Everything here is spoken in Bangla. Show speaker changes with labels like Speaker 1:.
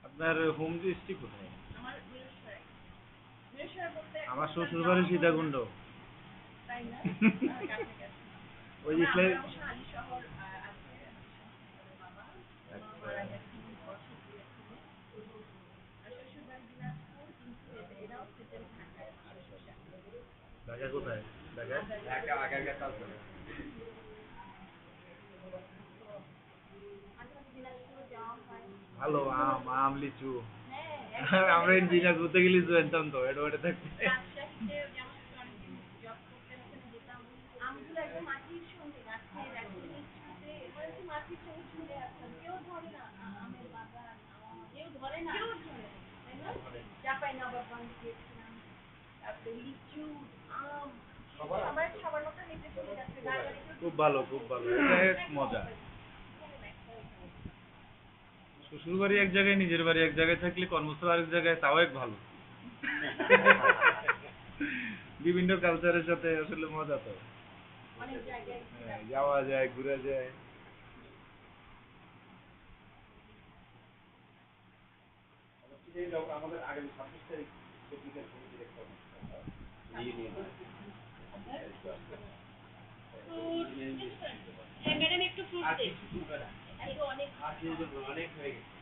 Speaker 1: আপনার হোম ডিস্ট্রিক্ট কোথায়? আমার শ্বশুর বাড়ি সীতাকুণ্ড। ওই যে ঢাকা কোথায়? ঢাকা ভালো আম আম লিচু। আমরা ইঞ্জিনিয়ার করতে গেলে জানতাম তো এটা ওটা থাকতে। খুব ভালো খুব ভালো, এটা এক মজা। শ্বশুর বাড়ি এক জায়গায়, নিজের বাড়ি এক জায়গায় থাকলে কর্মস্থল আরেক জায়গায়, তাও এক ভালো। বিভিন্ন কালচারের সাথে আসলে মজা তো। হ্যাঁ, যাওয়া যায়, ঘুরা যায়। আমাদের আগামী 26 তারিখ টেকনিক্যাল কমিটির একটা ম্যাডাম একটু ফ্রুট অনেক অনেক হয়ে গেছে।